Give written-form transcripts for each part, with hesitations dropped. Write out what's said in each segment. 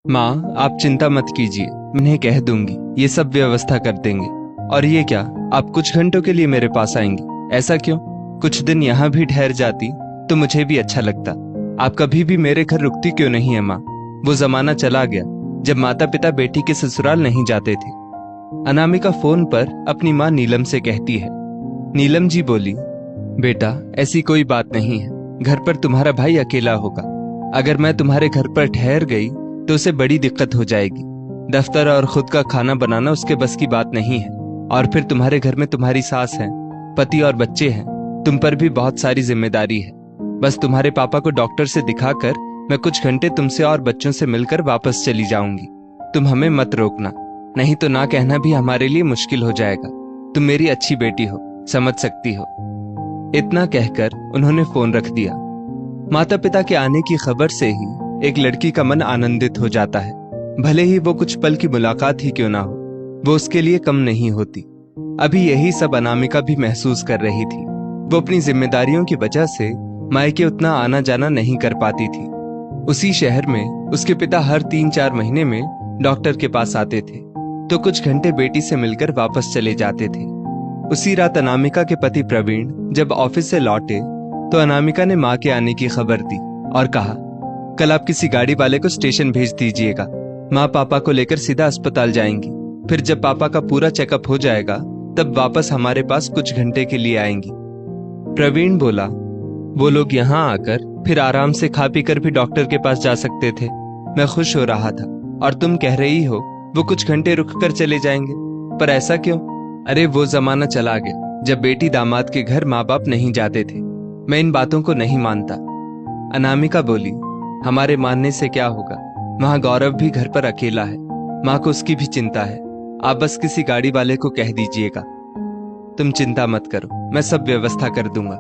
माँ, आप चिंता मत कीजिए, उन्हें कह दूंगी, ये सब व्यवस्था कर देंगे। और ये क्या, आप कुछ घंटों के लिए मेरे पास आएंगी? ऐसा क्यों? कुछ दिन यहाँ भी ठहर जाती तो मुझे भी अच्छा लगता। आप कभी भी मेरे घर रुकती क्यों नहीं है माँ? वो जमाना चला गया जब माता पिता बेटी के ससुराल नहीं जाते थे। अनामिका फोन पर अपनी माँ नीलम से कहती है। नीलम जी बोली, बेटा ऐसी कोई बात नहीं है, घर पर तुम्हारा भाई अकेला होगा। अगर मैं तुम्हारे घर पर ठहर गई तो उसे बड़ी दिक्कत हो जाएगी। दफ्तर और खुद का खाना बनाना उसके बस की बात नहीं है। और फिर तुम्हारे घर में तुम्हारी सास है, पति और बच्चे हैं, तुम पर भी बहुत सारी जिम्मेदारी है। बस तुम्हारे पापा को डॉक्टर से दिखाकर मैं कुछ घंटे तुमसे और बच्चों से मिलकर वापस चली जाऊंगी। तुम हमें मत रोकना, नहीं तो ना कहना भी हमारे लिए मुश्किल हो जाएगा। तुम मेरी अच्छी बेटी हो, समझ सकती हो। इतना कहकर उन्होंने फोन रख दिया। माता पिता के आने की खबर से ही एक लड़की का मन आनंदित हो जाता है। भले ही वो कुछ पल की मुलाकात ही क्यों ना हो, वो उसके लिए कम नहीं होती। अभी यही सब अनामिका भी महसूस कर रही थी। वो अपनी जिम्मेदारियों की वजह से मायके उतना आना जाना नहीं कर पाती थी। उसी शहर में उसके पिता हर 3-4 महीने में डॉक्टर के पास आते थे, तो कुछ घंटे बेटी से मिलकर वापस चले जाते थे। उसी रात अनामिका के पति प्रवीण जब ऑफिस से लौटे तो अनामिका ने माँ के आने की खबर दी और कहा, कल आप किसी गाड़ी वाले को स्टेशन भेज दीजिएगा। माँ पापा को लेकर सीधा अस्पताल जाएंगी। फिर जब पापा का पूरा चेकअप हो जाएगा तब वापस हमारे पास कुछ घंटे के लिए आएंगी। प्रवीण बोला, वो लोग यहाँ आकर फिर आराम से खा पी कर भी डॉक्टर के पास जा सकते थे। मैं खुश हो रहा था और तुम कह रही हो वो कुछ घंटे रुक कर चले जाएंगे, पर ऐसा क्यों? अरे वो जमाना चला गया जब बेटी दामाद के घर माँ बाप नहीं जाते थे। मैं इन बातों को नहीं मानता। अनामिका बोली, हमारे मानने से क्या होगा? वहां गौरव भी घर पर अकेला है, माँ को उसकी भी चिंता है। आप बस किसी गाड़ी वाले को कह दीजिएगा। तुम चिंता मत करो, मैं सब व्यवस्था कर दूंगा।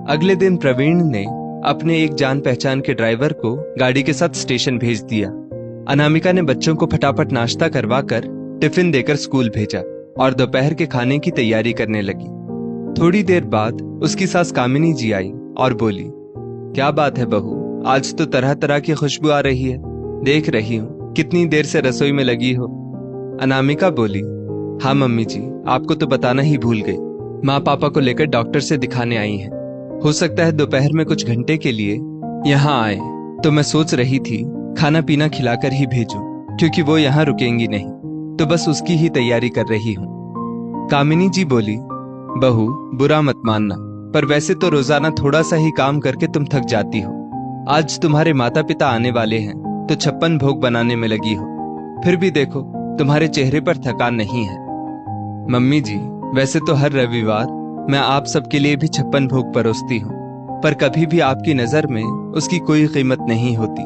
अगले दिन प्रवीण ने अपने एक जान पहचान के ड्राइवर को गाड़ी के साथ स्टेशन भेज दिया। अनामिका ने बच्चों को फटाफट नाश्ता करवाकर टिफिन देकर स्कूल भेजा और दोपहर के खाने की तैयारी करने लगी। थोड़ी देर बाद उसकी सास कामिनी जी आई और बोली, क्या बात है बहू, आज तो तरह तरह की खुशबू आ रही है। देख रही हूँ कितनी देर से रसोई में लगी हो। अनामिका बोली, हाँ मम्मी जी, आपको तो बताना ही भूल गई। माँ पापा को लेकर डॉक्टर से दिखाने आई हैं। हो सकता है दोपहर में कुछ घंटे के लिए यहाँ आए, तो मैं सोच रही थी खाना पीना खिलाकर ही भेजूं, क्योंकि वो यहाँ रुकेंगी नहीं, तो बस उसकी ही तैयारी कर रही हूँ। कामिनी जी बोली, बहू बुरा मत मानना, पर वैसे तो रोजाना थोड़ा सा ही काम करके तुम थक जाती हो। आज तुम्हारे माता पिता आने वाले हैं तो 56 भोग बनाने में लगी हो। फिर भी देखो तुम्हारे चेहरे पर थकान नहीं है। मम्मी जी, वैसे तो हर रविवार मैं आप सबके लिए भी 56 भोग परोसती हूँ, पर कभी भी आपकी नजर में उसकी कोई कीमत नहीं होती।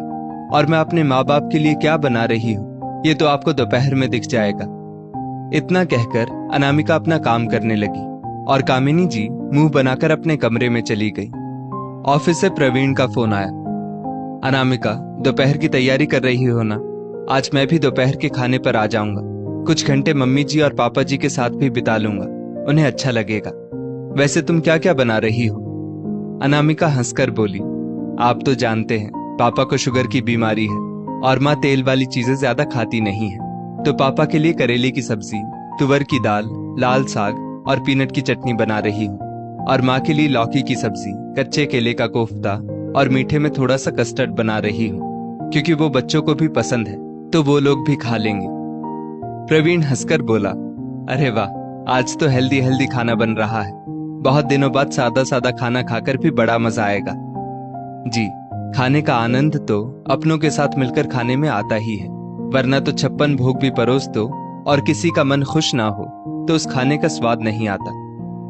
और मैं अपने माँ बाप के लिए क्या बना रही हूँ ये तो आपको दोपहर में दिख जाएगा। इतना कहकर अनामिका अपना काम करने लगी और कामिनी जी मुंह बनाकर अपने कमरे में चली गई। ऑफिस से प्रवीण का फोन आया। अनामिका, दोपहर की तैयारी कर रही हो ना? आज मैं भी दोपहर के खाने पर आ जाऊंगा। कुछ घंटे मम्मी जी और पापा जी के साथ भी बिता लूंगा, उन्हें अच्छा लगेगा। वैसे तुम क्या क्या बना रही हो? अनामिका हंसकर बोली, आप तो जानते हैं पापा को शुगर की बीमारी है और माँ तेल वाली चीजें ज्यादा खाती नहीं है, तो पापा के लिए करेले की सब्जी, तुवर की दाल, लाल साग और पीनट की चटनी बना रही हूँ। और माँ के लिए लौकी की सब्जी, कच्चे केले का कोफ्ता और मीठे में थोड़ा सा कस्टर्ड बना रही हूँ, क्योंकि वो बच्चों को भी पसंद है, तो वो लोग भी खा लेंगे। प्रवीण हंसकर बोला, अरे वाह, आज तो हेल्दी हेल्दी खाना बन रहा है। बहुत दिनों बाद सादा सादा खाना खाकर भी बड़ा मजा आएगा। जी, खाने का आनंद तो अपनों के साथ मिलकर खाने में आता ही है, वरना तो 56 भोग भी परोस दो और किसी का मन खुश ना हो तो उस खाने का स्वाद नहीं आता।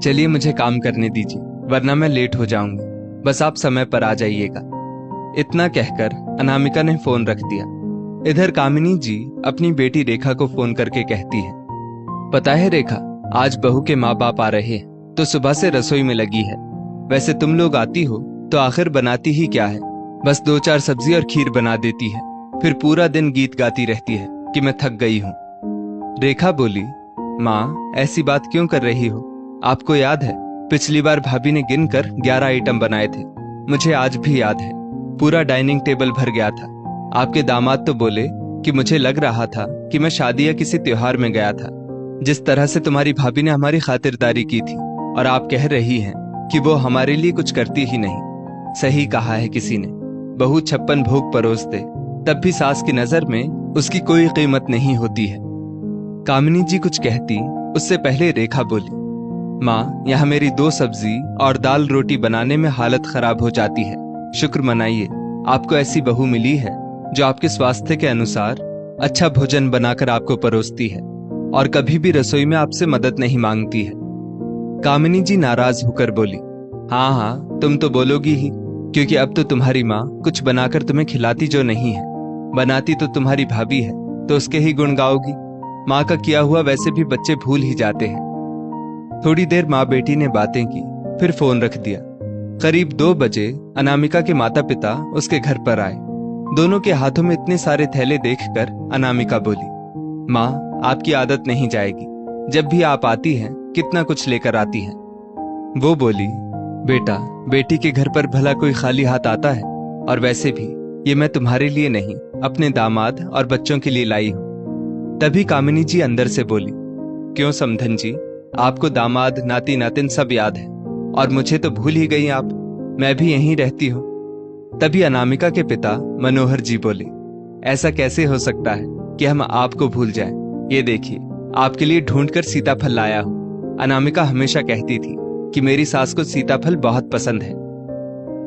चलिए मुझे काम करने दीजिए, वरना मैं लेट हो जाऊंगी। बस आप समय पर आ जाइएगा। इतना कहकर अनामिका ने फोन रख दिया। इधर कामिनी जी अपनी बेटी रेखा को फोन करके कहती है, पता है रेखा, आज बहू के माँ बाप आ रहे हैं तो सुबह से रसोई में लगी है। वैसे तुम लोग आती हो तो आखिर बनाती ही क्या है, बस 2-4 सब्जी और खीर बना देती है, फिर पूरा दिन गीत गाती रहती है कि मैं थक गई हूँ। रेखा बोली, माँ ऐसी बात क्यों कर रही हो? आपको याद है पिछली बार भाभी ने गिनकर 11 आइटम बनाए थे। मुझे आज भी याद है, पूरा डाइनिंग टेबल भर गया था। आपके दामाद तो बोले कि मुझे लग रहा था कि मैं शादी या किसी त्योहार में गया था। जिस तरह से तुम्हारी भाभी ने हमारी खातिरदारी की थी और आप कह रही हैं कि वो हमारे लिए कुछ करती ही नहीं। सही कहा है किसी ने, बहू 56 भोग परोस दे तब भी सास की नजर में उसकी कोई कीमत नहीं होती है। कामिनी जी कुछ कहती उससे पहले रेखा बोली, माँ, यहाँ मेरी 2 सब्जी और दाल रोटी बनाने में हालत खराब हो जाती है। शुक्र मनाइए, आपको ऐसी बहू मिली है जो आपके स्वास्थ्य के अनुसार अच्छा भोजन बनाकर आपको परोसती है और कभी भी रसोई में आपसे मदद नहीं मांगती है। कामिनी जी नाराज होकर बोली, हाँ हाँ, तुम तो बोलोगी ही, क्योंकि अब तो तुम्हारी माँ कुछ बनाकर तुम्हें खिलाती जो नहीं है। बनाती तो तुम्हारी भाभी है, तो उसके ही गुण गाओगी। माँ का किया हुआ वैसे भी बच्चे भूल ही जाते हैं। थोड़ी देर माँ बेटी ने बातें की, फिर फोन रख दिया। करीब 2 बजे अनामिका के माता पिता उसके घर पर आए। दोनों के हाथों में इतने सारे थैले देखकर अनामिका बोली, माँ, आपकी आदत नहीं जाएगी। जब भी आप आती हैं कितना कुछ लेकर आती हैं। वो बोली, बेटा, बेटी के घर पर भला कोई खाली हाथ आता है? और वैसे भी ये मैं तुम्हारे लिए नहीं, अपने दामाद और बच्चों के लिए लाई हूं। तभी कामिनी जी अंदर से बोली, क्यों समधन जी, आपको दामाद नाती नातिन सब याद है और मुझे तो भूल ही गई आप। मैं भी यहीं रहती हूँ। तभी अनामिका के पिता मनोहर जी बोले, ऐसा कैसे हो सकता है कि हम आपको भूल जाएं? ये देखिए, आपके लिए ढूंढकर सीताफल लाया हूँ। अनामिका हमेशा कहती थी कि मेरी सास को सीताफल बहुत पसंद है।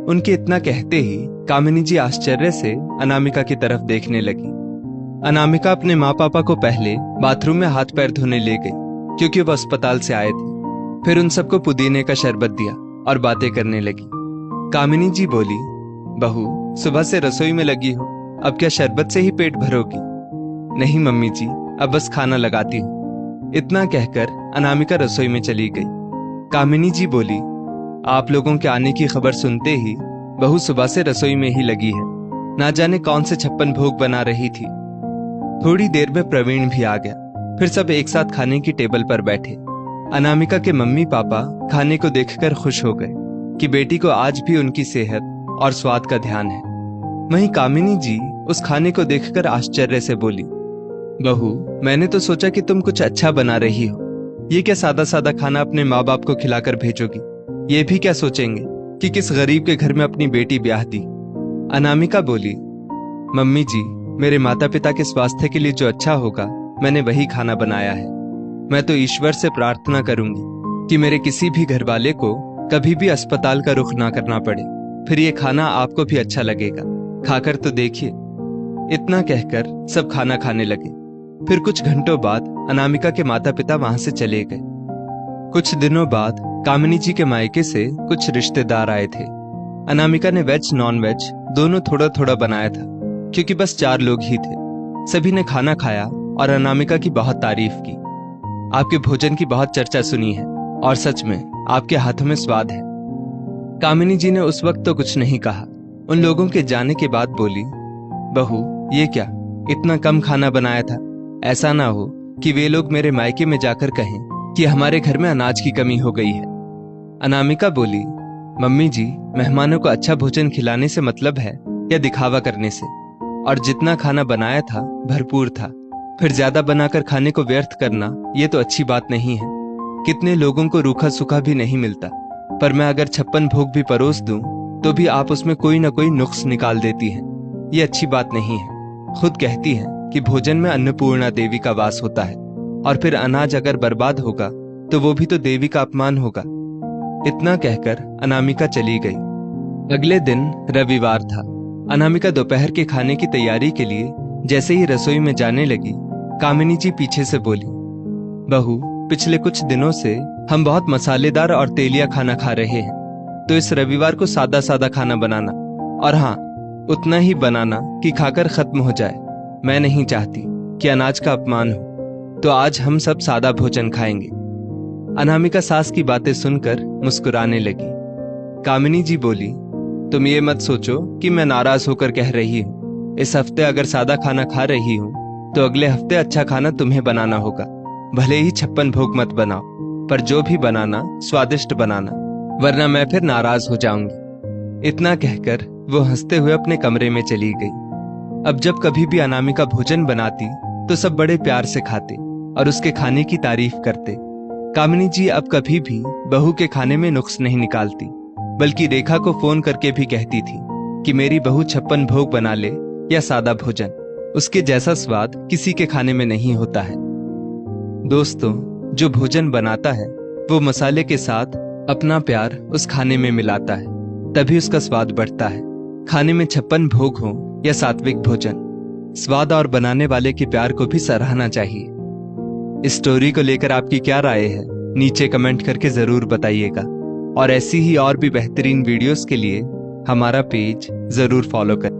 उनके इतना कहते ही कामिनी जी आश्चर्य से अनामिका की तरफ देखने लगी। अनामिका अपने माँ पापा को पहले बाथरूम में हाथ पैर धोने ले गई, क्योंकि वो अस्पताल से आए थे। फिर उन सबको पुदीने का शरबत दिया और बातें करने लगी। कामिनी जी बोली, बहू, सुबह से रसोई में लगी हो, अब क्या शरबत से ही पेट भरोगी? नहीं मम्मी जी, अब बस खाना लगाती हूँ। इतना कहकर अनामिका रसोई में चली गई। कामिनी जी बोली, आप लोगों के आने की खबर सुनते ही बहू सुबह से रसोई में ही लगी है। ना जाने कौन से 56 भोग बना रही थी। थोड़ी देर में प्रवीण भी आ गया। फिर सब एक साथ खाने की टेबल पर बैठे। अनामिका के मम्मी पापा खाने को देखकर खुश हो गए कि बेटी को आज भी उनकी सेहत और स्वाद का ध्यान है। वहीं कामिनी जी उस खाने को देखकर आश्चर्य से बोली, बहू, मैंने तो सोचा कि तुम कुछ अच्छा बना रही हो। ये क्या सादा सादा खाना अपने माँ बाप को खिलाकर भेजोगी? ये भी क्या सोचेंगे कि किस गरीब के घर में अपनी बेटी ब्याह दी? अनामिका बोली, मम्मी जी, मेरे माता पिता के स्वास्थ्य के लिए जो अच्छा होगा मैंने वही खाना बनाया है। मैं तो ईश्वर से प्रार्थना करूंगी कि मेरे किसी भी घर वाले को कभी भी अस्पताल का रुख ना करना पड़े। फिर ये खाना आपको भी अच्छा लगेगा, खाकर तो देखिए। इतना कहकर सब खाना खाने लगे। फिर कुछ घंटों बाद अनामिका के माता पिता वहां से चले गए। कुछ दिनों बाद कामिनी जी के मायके से कुछ रिश्तेदार आए थे। अनामिका ने वेज नॉन वेज दोनों थोड़ा थोड़ा बनाया था, क्योंकि बस 4 लोग ही थे। सभी ने खाना खाया और अनामिका की बहुत तारीफ की। आपके भोजन की बहुत चर्चा सुनी है और सच में आपके हाथों में स्वाद है। कामिनी जी ने उस वक्त तो कुछ नहीं कहा। उन लोगों के जाने के बाद बोली, बहू, ये क्या, इतना कम खाना बनाया था? ऐसा ना हो कि वे लोग मेरे मायके में जाकर कहें कि हमारे घर में अनाज की कमी हो गई है। अनामिका बोली, मम्मी जी, मेहमानों को अच्छा भोजन खिलाने से मतलब है या दिखावा करने से? और जितना खाना बनाया था भरपूर था। फिर ज्यादा बनाकर खाने को व्यर्थ करना ये तो अच्छी बात नहीं है। कितने लोगों को रूखा सूखा भी नहीं मिलता। पर मैं अगर 56 भोग भी परोस दूं तो भी आप उसमें कोई ना कोई नुक्स निकाल देती हैं। ये अच्छी बात नहीं है। खुद कहती हैं कि भोजन में अन्नपूर्णा देवी का वास होता है, और फिर अनाज अगर बर्बाद होगा तो वो भी तो देवी का अपमान होगा। इतना कहकर अनामिका चली गई। अगले दिन रविवार था। अनामिका दोपहर के खाने की तैयारी के लिए जैसे ही रसोई में जाने लगी, कामिनी जी पीछे से बोली, बहू, पिछले कुछ दिनों से हम बहुत मसालेदार और तेलिया खाना खा रहे हैं, तो इस रविवार को सादा सादा खाना बनाना, और हाँ, उतना ही बनाना कि खाकर खत्म हो जाए। मैं नहीं चाहती कि अनाज का अपमान हो, तो आज हम सब सादा भोजन खाएंगे। अनामिका सास की बातें सुनकर मुस्कुराने लगी। कामिनी जी बोली, तुम ये मत सोचो कि मैं नाराज होकर कह रही हूँ। इस हफ्ते अगर सादा खाना खा रही हूँ तो अगले हफ्ते अच्छा खाना तुम्हें बनाना होगा। भले ही 56 भोग मत बनाओ, पर जो भी बनाना स्वादिष्ट बनाना, वरना मैं फिर नाराज हो जाऊंगी। इतना कहकर वो हंसते हुए अपने कमरे में चली गई। अब जब कभी भी अनामिका भोजन बनाती तो सब बड़े प्यार से खाते और उसके खाने की तारीफ करते। कामिनी जी अब कभी भी बहू के खाने में नुक्स नहीं निकालती, बल्कि रेखा को फोन करके भी कहती थी कि मेरी बहू 56 भोग बना ले या सादा भोजन, उसके जैसा स्वाद किसी के खाने में नहीं होता है। दोस्तों, जो भोजन बनाता है वो मसाले के साथ अपना प्यार उस खाने में मिलाता है, तभी उसका स्वाद बढ़ता है। खाने में 56 भोग हो या सात्विक भोजन, स्वाद और बनाने वाले के प्यार को भी सराहना चाहिए। इस स्टोरी को लेकर आपकी क्या राय है, नीचे कमेंट करके जरूर बताइएगा। और ऐसी ही और भी बेहतरीन वीडियोस के लिए हमारा पेज जरूर फॉलो करें।